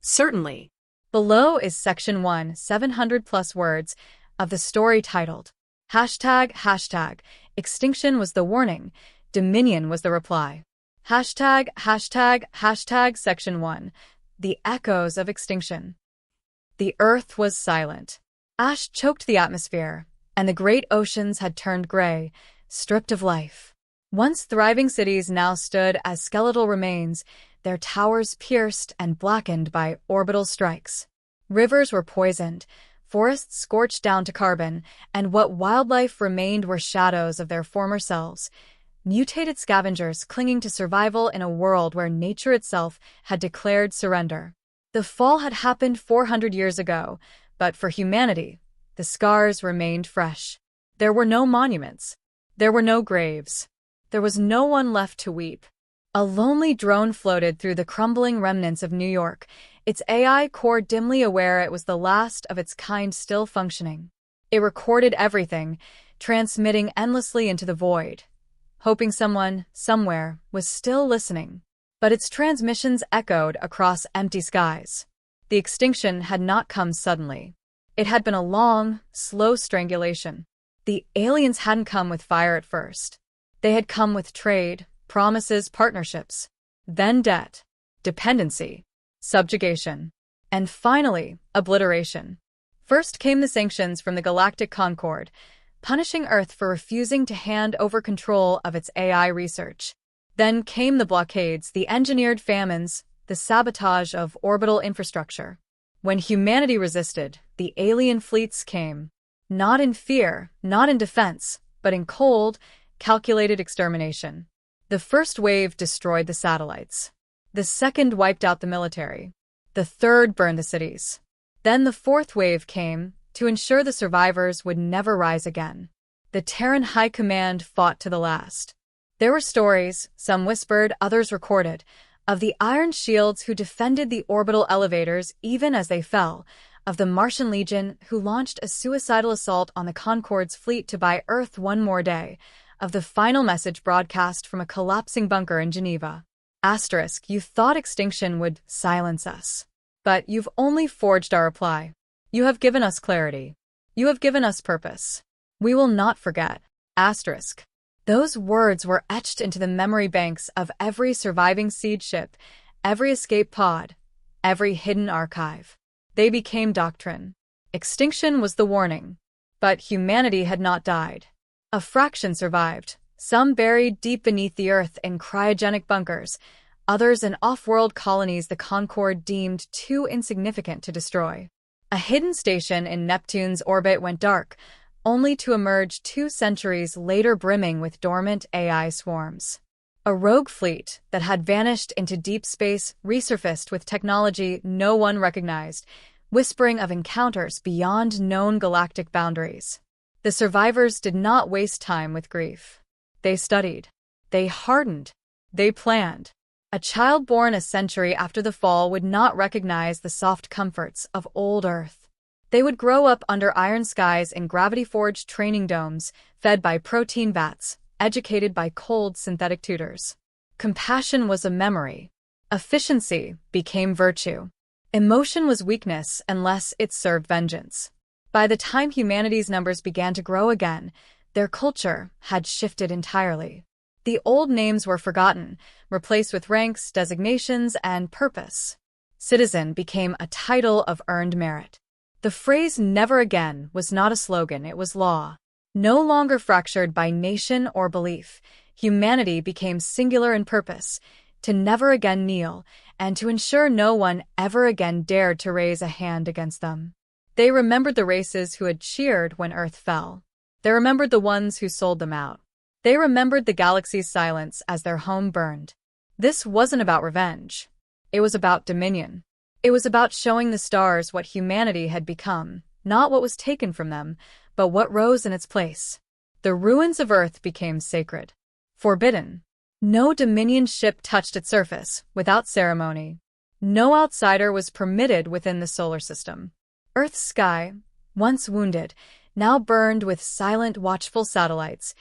Certainly. Below is section 1, 700 plus words of the story titled ### Extinction was the warning, Dominion was the reply. ### section 1. The echoes of extinction. The earth was silent. Ash choked the atmosphere, and the great oceans had turned gray, stripped of life. Once thriving cities now stood as skeletal remains, their towers pierced and blackened by orbital strikes. Rivers were poisoned, forests scorched down to carbon, and what wildlife remained were shadows of their former selves, mutated scavengers clinging to survival in a world where nature itself had declared surrender. The fall had happened 400 years ago, but for humanity, the scars remained fresh. There were no monuments. There were no graves. There was no one left to weep. A lonely drone floated through the crumbling remnants of New York, its AI core dimly aware it was the last of its kind still functioning. It recorded everything, transmitting endlessly into the void, hoping someone, somewhere, was still listening. But its transmissions echoed across empty skies. The extinction had not come suddenly. It had been a long, slow strangulation. The aliens hadn't come with fire at first. They had come with trade, promises, partnerships, then debt, dependency, subjugation, and finally, obliteration. First came the sanctions from the Galactic Concord, punishing Earth for refusing to hand over control of its AI research. Then came the blockades, the engineered famines, the sabotage of orbital infrastructure. When humanity resisted, the alien fleets came. Not in fear, not in defense, but in cold, calculated extermination. The first wave destroyed the satellites. The second wiped out the military. The third burned the cities. Then the fourth wave came, to ensure the survivors would never rise again. The Terran High Command fought to the last. There were stories, some whispered, others recorded, of the Iron Shields who defended the orbital elevators even as they fell, of the Martian Legion who launched a suicidal assault on the Concorde's fleet to buy Earth one more day, of the final message broadcast from a collapsing bunker in Geneva. Asterisk, you thought extinction would silence us. But you've only forged our reply. You have given us clarity. You have given us purpose. We will not forget. Asterisk. Those words were etched into the memory banks of every surviving seed ship, every escape pod, every hidden archive. They became doctrine. Extinction was the warning. But humanity had not died. A fraction survived, some buried deep beneath the earth in cryogenic bunkers, others in off-world colonies the Concorde deemed too insignificant to destroy. A hidden station in Neptune's orbit went dark, only to emerge 2 centuries later brimming with dormant AI swarms. A rogue fleet that had vanished into deep space resurfaced with technology no one recognized, whispering of encounters beyond known galactic boundaries. The survivors did not waste time with grief. They studied. They hardened. They planned. A child born a century after the fall would not recognize the soft comforts of old Earth. They would grow up under iron skies in gravity-forged training domes, fed by protein vats, educated by cold synthetic tutors. Compassion was a memory. Efficiency became virtue. Emotion was weakness unless it served vengeance. By the time humanity's numbers began to grow again, their culture had shifted entirely. The old names were forgotten, replaced with ranks, designations, and purpose. Citizen became a title of earned merit. The phrase "never again" was not a slogan, it was law. No longer fractured by nation or belief, humanity became singular in purpose, to never again kneel, and to ensure no one ever again dared to raise a hand against them. They remembered the races who had cheered when Earth fell. They remembered the ones who sold them out. They remembered the galaxy's silence as their home burned. This wasn't about revenge. It was about dominion. It was about showing the stars what humanity had become, not what was taken from them, but what rose in its place. The ruins of Earth became sacred. Forbidden. No Dominion ship touched its surface without ceremony. No outsider was permitted within the solar system. Earth's sky, once wounded, now burned with silent, watchful satellites,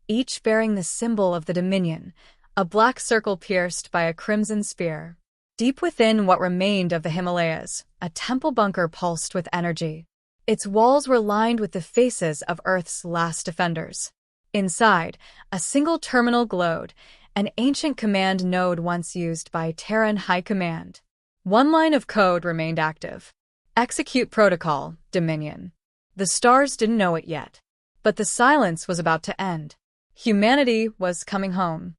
each bearing the symbol of the Dominion, a black circle pierced by a crimson spear. Deep within what remained of the Himalayas, a temple bunker pulsed with energy. Its walls were lined with the faces of Earth's last defenders. Inside, a single terminal glowed, an ancient command node once used by Terran High Command. One line of code remained active. Execute protocol, Dominion. The stars didn't know it yet, but the silence was about to end. Humanity was coming home.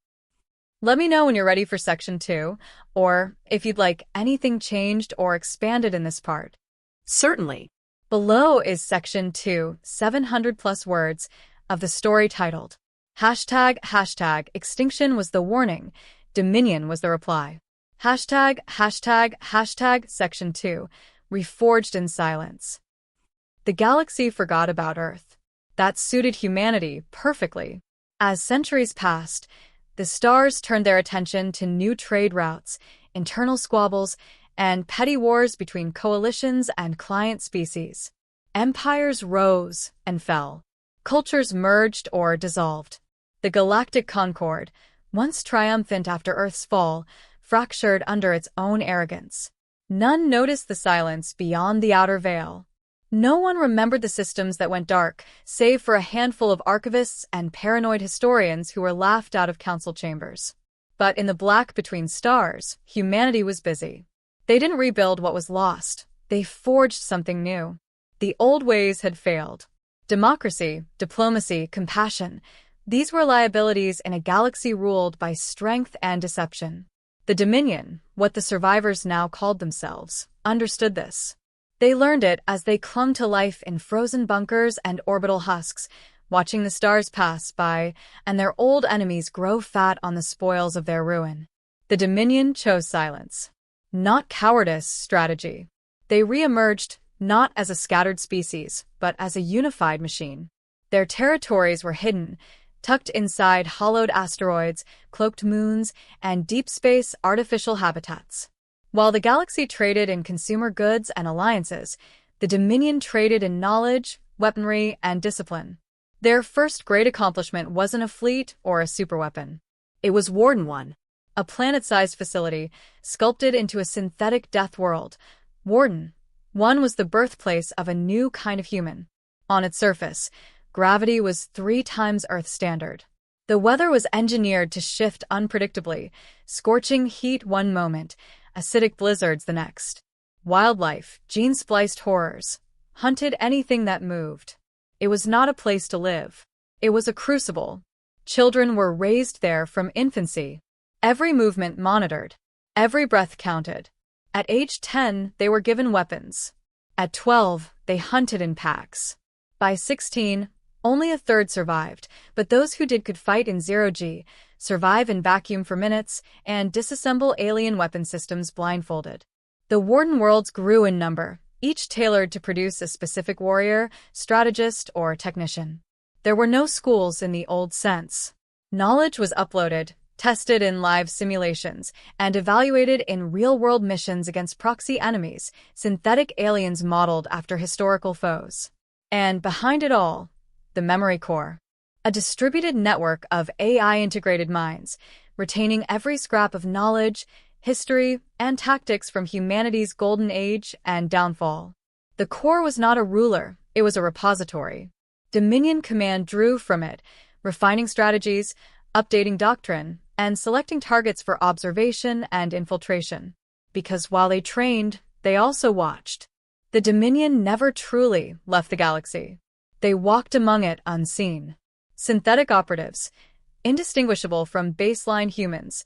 Let me know when you're ready for Section 2, or if you'd like anything changed or expanded in this part. Certainly. Below is Section 2, 700+ words, of the story titled #Extinction was the warning, Dominion was the reply. Section 2, reforged in silence. The galaxy forgot about Earth. That suited humanity perfectly. As centuries passed, the stars turned their attention to new trade routes, internal squabbles, and petty wars between coalitions and client species. Empires rose and fell. Cultures merged or dissolved. The galactic concord, once triumphant after Earth's fall, fractured under its own arrogance. None noticed the silence beyond the outer veil. No one remembered the systems that went dark, save for a handful of archivists and paranoid historians who were laughed out of council chambers. But in the black between stars, humanity was busy. They didn't rebuild what was lost. They forged something new. The old ways had failed. Democracy, diplomacy, compassion, these were liabilities in a galaxy ruled by strength and deception. The Dominion, what the survivors now called themselves, understood this. They learned it as they clung to life in frozen bunkers and orbital husks, watching the stars pass by and their old enemies grow fat on the spoils of their ruin. The Dominion chose silence. Not cowardice, strategy. They re-emerged not as a scattered species, but as a unified machine. Their territories were hidden, tucked inside hollowed asteroids, cloaked moons, and deep space artificial habitats. While the galaxy traded in consumer goods and alliances, the Dominion traded in knowledge, weaponry, and discipline. Their first great accomplishment wasn't a fleet or a superweapon. It was Warden 1, a planet-sized facility sculpted into a synthetic death world. Warden 1 was the birthplace of a new kind of human. On its surface, gravity was 3 times Earth standard. The weather was engineered to shift unpredictably, scorching heat one moment, acidic blizzards the next. Wildlife, gene-spliced horrors, hunted anything that moved. It was not a place to live. It was a crucible. Children were raised there from infancy. Every movement monitored. Every breath counted. At age 10, they were given weapons. At 12, they hunted in packs. By 16, only a third survived, but those who did could fight in zero-G, survive in vacuum for minutes, and disassemble alien weapon systems blindfolded. The Warden worlds grew in number, each tailored to produce a specific warrior, strategist, or technician. There were no schools in the old sense. Knowledge was uploaded, tested in live simulations, and evaluated in real-world missions against proxy enemies, synthetic aliens modeled after historical foes. And behind it all, the memory core. A distributed network of AI-integrated minds, retaining every scrap of knowledge, history, and tactics from humanity's golden age and downfall. The core was not a ruler, it was a repository. Dominion Command drew from it, refining strategies, updating doctrine, and selecting targets for observation and infiltration. Because while they trained, they also watched. The Dominion never truly left the galaxy. They walked among it unseen. Synthetic operatives, indistinguishable from baseline humans,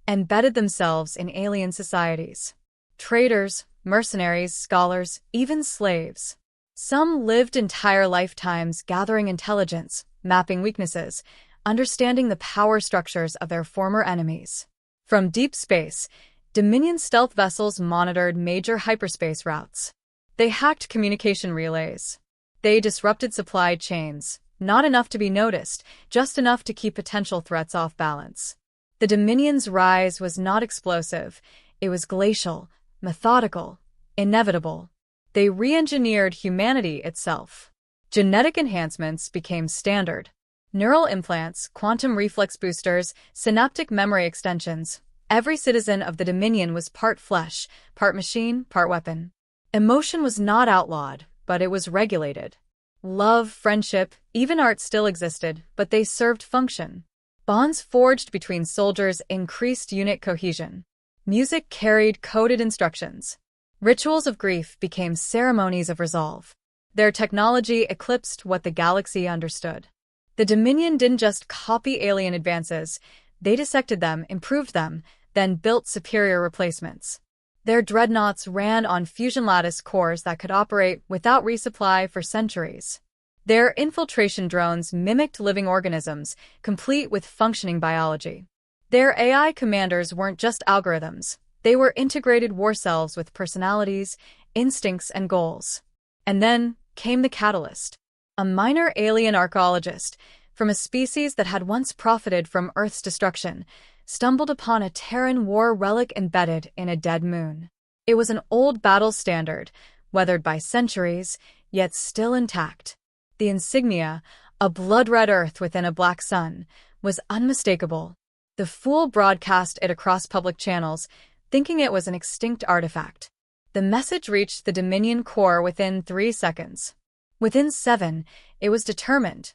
embedded themselves in alien societies. Traders, mercenaries, scholars, even slaves. Some lived entire lifetimes gathering intelligence, mapping weaknesses, understanding the power structures of their former enemies. From deep space, Dominion stealth vessels monitored major hyperspace routes. They hacked communication relays. They disrupted supply chains, not enough to be noticed, just enough to keep potential threats off balance. The Dominion's rise was not explosive. It was glacial, methodical, inevitable. They re-engineered humanity itself. Genetic enhancements became standard. Neural implants, quantum reflex boosters, synaptic memory extensions. Every citizen of the Dominion was part flesh, part machine, part weapon. Emotion was not outlawed, but it was regulated. Love, friendship, even art still existed, but they served function. Bonds forged between soldiers increased unit cohesion. Music carried coded instructions. Rituals of grief became ceremonies of resolve. Their technology eclipsed what the galaxy understood. The Dominion didn't just copy alien advances, they dissected them, improved them, then built superior replacements. Their dreadnoughts ran on fusion lattice cores that could operate without resupply for centuries. Their infiltration drones mimicked living organisms, complete with functioning biology. Their AI commanders weren't just algorithms, they were integrated war cells with personalities, instincts, and goals. And then came the catalyst. A minor alien archaeologist, from a species that had once profited from Earth's destruction, stumbled upon a Terran war relic embedded in a dead moon. It was an old battle standard, weathered by centuries, yet still intact. The insignia, a blood-red Earth within a black sun, was unmistakable. The fool broadcast it across public channels, thinking it was an extinct artifact. The message reached the Dominion core within 3 seconds. Within 7, it was determined.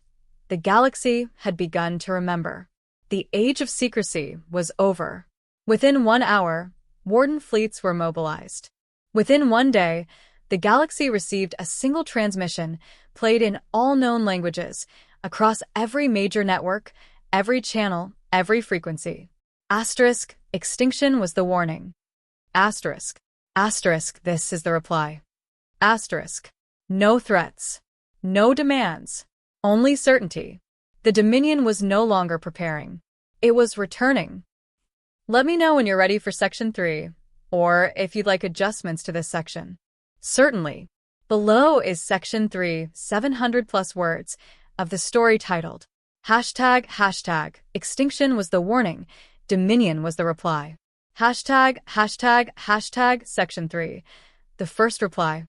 The galaxy had begun to remember. The age of secrecy was over. Within 1 hour, warden fleets were mobilized. Within 1 day, the galaxy received a single transmission played in all known languages, across every major network, every channel, every frequency. Asterisk, extinction was the warning. Asterisk, asterisk, this is the reply. Asterisk, no threats, no demands, only certainty. The Dominion was no longer preparing. It was returning. Let me know when you're ready for Section 3, or if you'd like adjustments to this section. Certainly. Below is Section 3, 700+ words, of the story titled #Extinction was the warning, Dominion was the reply. Section 3. The first reply.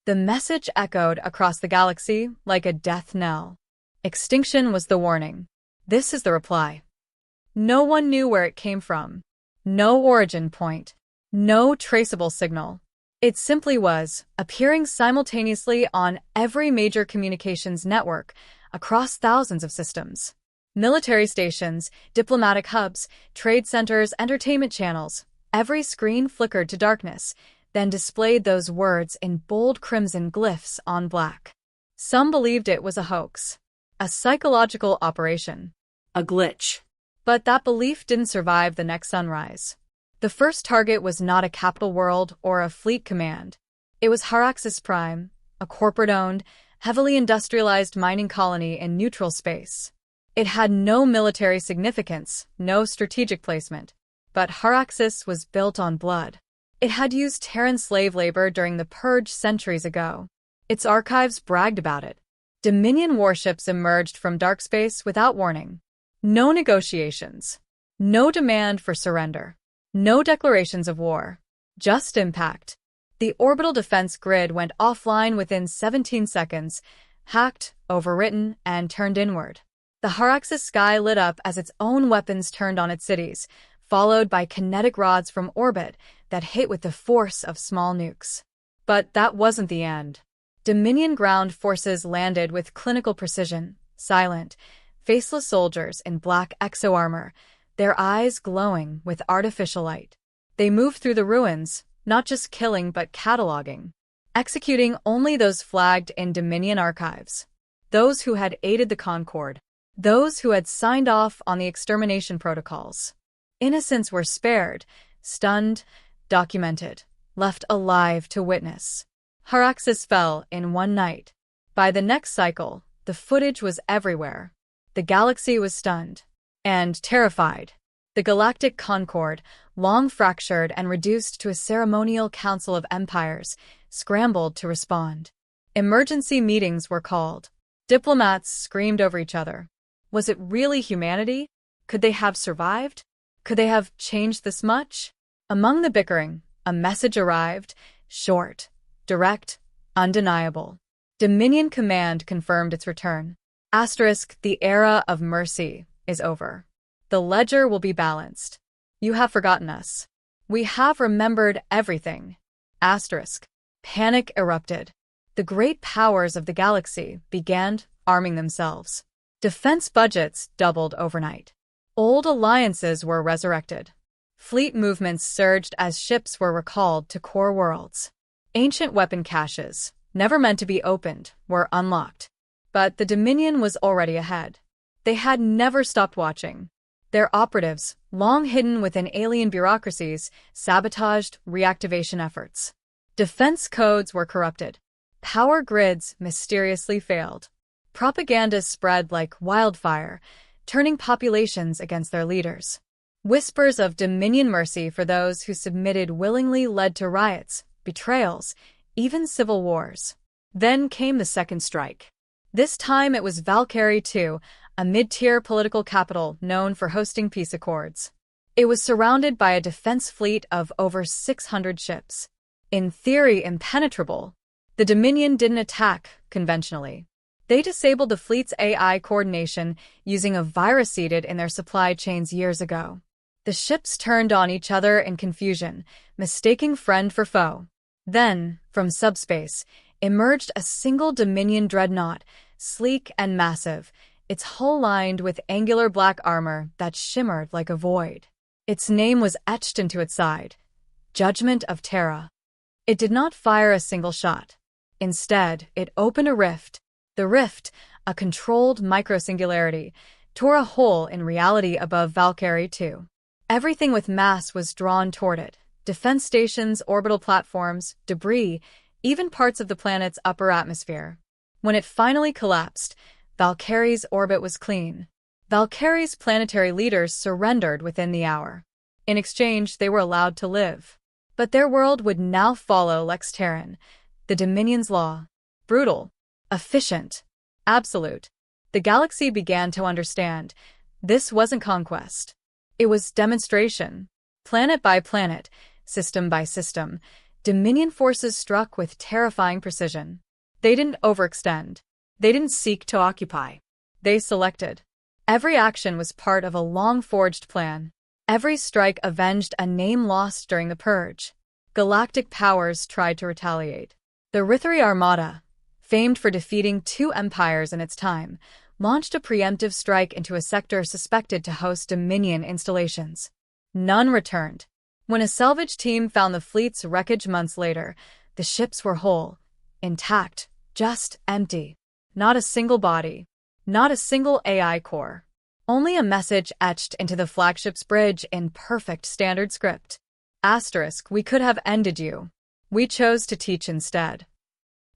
The message echoed across the galaxy like a death knell. Extinction was the warning. This is the reply. No one knew where it came from. No origin point. No traceable signal. It simply was, appearing simultaneously on every major communications network across thousands of systems. Military stations, diplomatic hubs, trade centers, entertainment channels. Every screen flickered to darkness, then displayed those words in bold crimson glyphs on black. Some believed it was a hoax, a psychological operation, a glitch. But that belief didn't survive the next sunrise. The first target was not a capital world or a fleet command. It was Haraxis Prime, a corporate-owned, heavily industrialized mining colony in neutral space. It had no military significance, no strategic placement, but Haraxis was built on blood. It had used Terran slave labor during the Purge centuries ago. Its archives bragged about it. Dominion warships emerged from dark space without warning. No negotiations. No demand for surrender. No declarations of war. Just impact. The orbital defense grid went offline within 17 seconds, hacked, overwritten, and turned inward. The Haraxis sky lit up as its own weapons turned on its cities, followed by kinetic rods from orbit that hit with the force of small nukes. But that wasn't the end. Dominion ground forces landed with clinical precision, silent, faceless soldiers in black exo-armor, their eyes glowing with artificial light. They moved through the ruins, not just killing but cataloging, executing only those flagged in Dominion archives, those who had aided the Concord, those who had signed off on the extermination protocols. Innocents were spared, stunned, documented, left alive to witness. Haraxis fell in one night. By the next cycle, the footage was everywhere. The galaxy was stunned and terrified. The Galactic Concord, long fractured and reduced to a ceremonial council of empires, scrambled to respond. Emergency meetings were called. Diplomats screamed over each other. Was it really humanity? Could they have survived? Could they have changed this much? Among the bickering, a message arrived, short, direct, undeniable. Dominion Command confirmed its return. Asterisk, the era of mercy is over. The ledger will be balanced. You have forgotten us. We have remembered everything. Asterisk. Panic erupted. The great powers of the galaxy began arming themselves. Defense budgets doubled overnight. Old alliances were resurrected. Fleet movements surged as ships were recalled to core worlds. Ancient weapon caches, never meant to be opened, were unlocked. But the Dominion was already ahead. They had never stopped watching. Their operatives, long hidden within alien bureaucracies, sabotaged reactivation efforts. Defense codes were corrupted. Power grids mysteriously failed. Propaganda spread like wildfire, turning populations against their leaders. Whispers of Dominion mercy for those who submitted willingly led to riots, betrayals, even civil wars. Then came the second strike. This time it was Valkyrie II, a mid-tier political capital known for hosting peace accords. It was surrounded by a defense fleet of over 600 ships. In theory impenetrable, the Dominion didn't attack conventionally. They disabled the fleet's AI coordination using a virus seeded in their supply chains years ago. The ships turned on each other in confusion, mistaking friend for foe. Then, from subspace, emerged a single Dominion dreadnought, sleek and massive, its hull lined with angular black armor that shimmered like a void. Its name was etched into its side, Judgment of Terra. It did not fire a single shot. Instead, it opened a rift. The rift, a controlled microsingularity, tore a hole in reality above Valkyrie II. Everything with mass was drawn toward it. Defense stations, orbital platforms, debris, even parts of the planet's upper atmosphere. When it finally collapsed, Valkyrie's orbit was clean. Valkyrie's planetary leaders surrendered within the hour. In exchange, they were allowed to live. But their world would now follow Lex Terran, the Dominion's law. Brutal. Efficient. Absolute. The galaxy began to understand. This wasn't conquest. It was demonstration. Planet by planet, system by system, Dominion forces struck with terrifying precision. They didn't overextend. They didn't seek to occupy. They selected. Every action was part of a long-forged plan. Every strike avenged a name lost during the Purge. Galactic powers tried to retaliate. The Rithari Armada, famed for defeating 2 empires in its time, launched a preemptive strike into a sector suspected to host Dominion installations. None returned. When a salvage team found the fleet's wreckage months later, the ships were whole, intact, just empty. Not a single body. Not a single AI core. Only a message etched into the flagship's bridge in perfect standard script. Asterisk, we could have ended you. We chose to teach instead.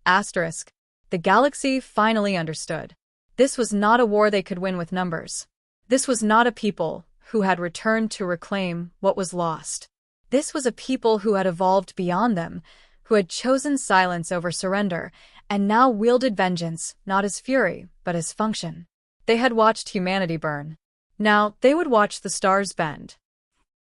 Asterisk, the galaxy finally understood. This was not a war they could win with numbers. This was not a people who had returned to reclaim what was lost. This was a people who had evolved beyond them, who had chosen silence over surrender, and now wielded vengeance not as fury, but as function. They had watched humanity burn. Now they would watch the stars bend.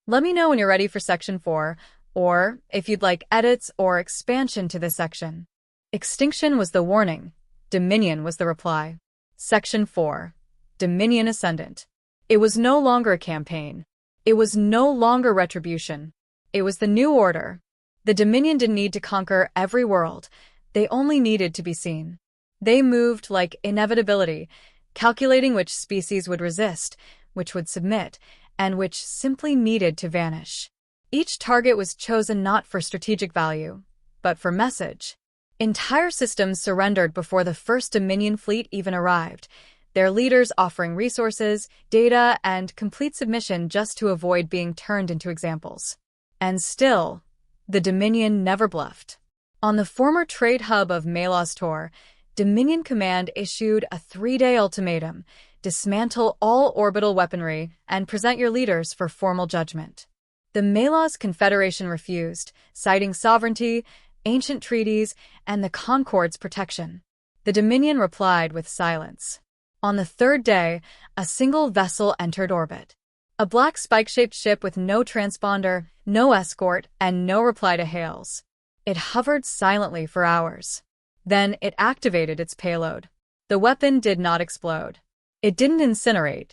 Let me know when you're ready for Section 4, or if you'd like edits or expansion to this section. Extinction was the warning. Dominion was the reply. Section 4. Dominion Ascendant. It was no longer a campaign. It was no longer retribution. It was the new order. The Dominion didn't need to conquer every world. They only needed to be seen. They moved like inevitability, calculating which species would resist, which would submit, and which simply needed to vanish. Each target was chosen not for strategic value, but for message. Entire systems surrendered before the first Dominion fleet even arrived, their leaders offering resources, data, and complete submission just to avoid being turned into examples. And still, the Dominion never bluffed. On the former trade hub of Malos Tor, Dominion Command issued a 3-day ultimatum: dismantle all orbital weaponry and present your leaders for formal judgment. The Malos Confederation refused, citing sovereignty, ancient treaties, and the Concord's protection. The Dominion replied with silence. On the 3rd day, a single vessel entered orbit. A black spike-shaped ship with no transponder, no escort, and no reply to hails. It hovered silently for hours. Then it activated its payload. The weapon did not explode. It didn't incinerate.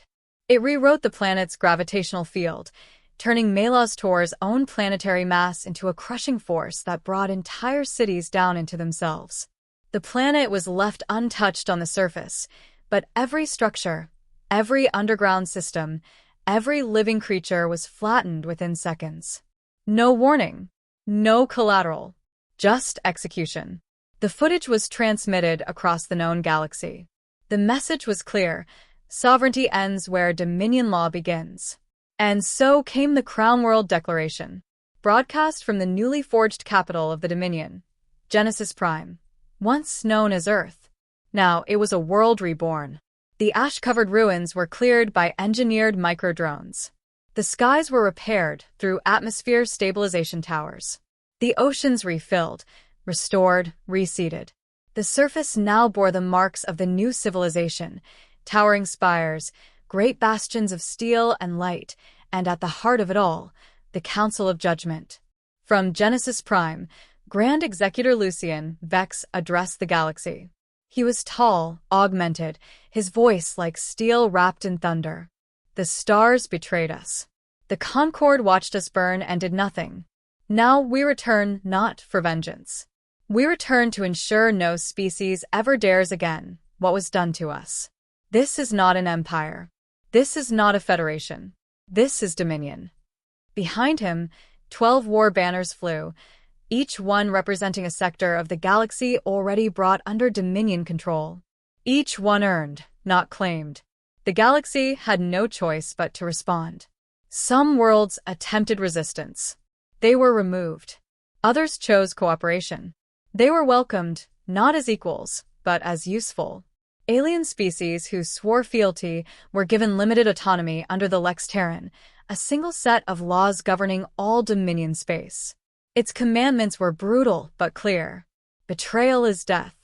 It rewrote the planet's gravitational field, turning Malaz Tor's own planetary mass into a crushing force that brought entire cities down into themselves. The planet was left untouched on the surface, but every structure, every underground system, every living creature was flattened within seconds. No warning, no collateral, just execution. The footage was transmitted across the known galaxy. The message was clear: sovereignty ends where Dominion law begins. And so came the Crown World Declaration, broadcast from the newly forged capital of the Dominion, Genesis Prime, once known as Earth. Now it was a world reborn. The ash-covered ruins were cleared by engineered microdrones. The skies were repaired through atmosphere stabilization towers. The oceans refilled, restored, reseeded. The surface now bore the marks of the new civilization, towering spires, great bastions of steel and light, and at the heart of it all, the Council of Judgment. From Genesis Prime, Grand Executor Lucien Vex addressed the galaxy. He was tall, augmented, his voice like steel wrapped in thunder. The stars betrayed us. The Concord watched us burn and did nothing. Now we return not for vengeance. We return to ensure no species ever dares again what was done to us. This is not an empire. This is not a federation. This is Dominion. Behind him, 12 war banners flew, each one representing a sector of the galaxy already brought under Dominion control. Each one earned, not claimed. The galaxy had no choice but to respond. Some worlds attempted resistance. They were removed. Others chose cooperation. They were welcomed, not as equals, but as useful. Alien species who swore fealty were given limited autonomy under the Lex Terran, a single set of laws governing all Dominion space. Its commandments were brutal but clear. Betrayal is death.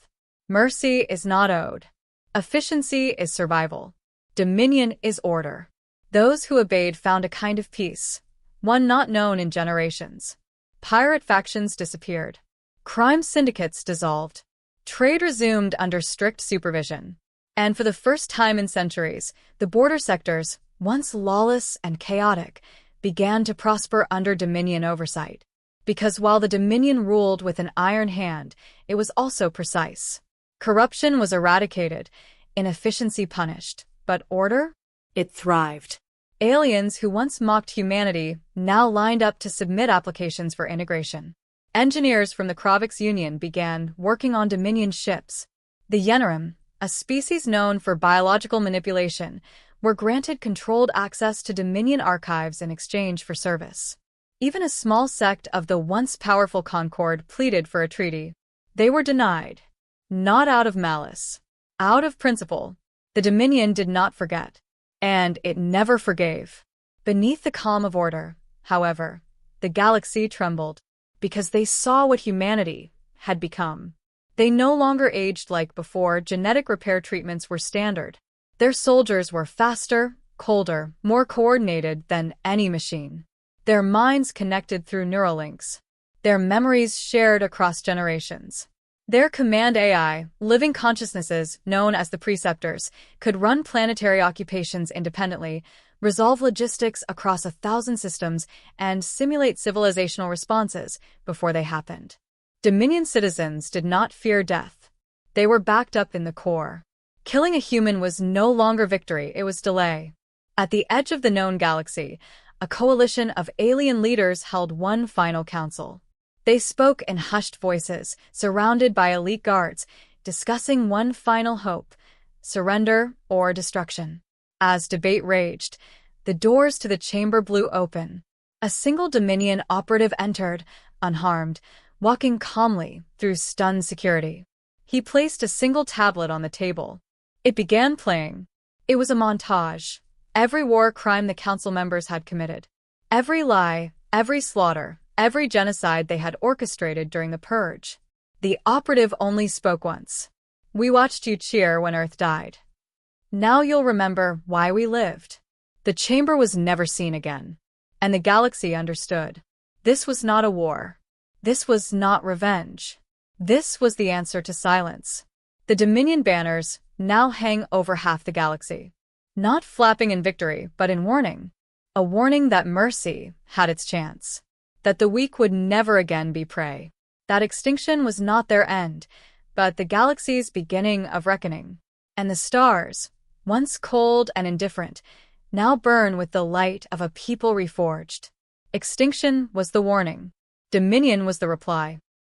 Mercy is not owed. Efficiency is survival. Dominion is order. Those who obeyed found a kind of peace, one not known in generations. Pirate factions disappeared. Crime syndicates dissolved. Trade resumed under strict supervision. And for the first time in centuries, the border sectors, once lawless and chaotic, began to prosper under Dominion oversight. Because while the Dominion ruled with an iron hand, it was also precise. Corruption was eradicated, inefficiency punished, but order? It thrived. Aliens who once mocked humanity now lined up to submit applications for integration. Engineers from the Kravix Union began working on Dominion ships. The Yenerim, a species known for biological manipulation, were granted controlled access to Dominion archives in exchange for service. Even a small sect of the once powerful Concord pleaded for a treaty. They were denied. Not out of malice. Out of principle. The Dominion did not forget. And it never forgave. Beneath the calm of order, however, the galaxy trembled, because they saw what humanity had become. They no longer aged like before genetic repair treatments were standard. Their soldiers were faster, colder, more coordinated than any machine. Their minds connected through neural links. Their memories shared across generations. Their command AI, living consciousnesses known as the preceptors, could run planetary occupations independently, resolve logistics across 1,000 systems, and simulate civilizational responses before they happened. Dominion citizens did not fear death. They were backed up in the core. Killing a human was no longer victory, it was delay. At the edge of the known galaxy, a coalition of alien leaders held one final council. They spoke in hushed voices, surrounded by elite guards, discussing one final hope: surrender or destruction. As debate raged, the doors to the chamber blew open. A single Dominion operative entered, unharmed, walking calmly through stunned security. He placed a single tablet on the table. It began playing. It was a montage. Every war crime the council members had committed. Every lie, every slaughter, every genocide they had orchestrated during the purge. The operative only spoke once. "We watched you cheer when Earth died. Now you'll remember why we lived." The chamber was never seen again. And the galaxy understood. This was not a war. This was not revenge. This was the answer to silence. The Dominion banners now hang over half the galaxy. Not flapping in victory, but in warning. a warning that mercy had its chance, that the weak would never again be prey, that extinction was not their end, but the galaxy's beginning of reckoning. And the stars, once cold and indifferent, now burn with the light of a people reforged. Extinction was the warning. Dominion was the reply.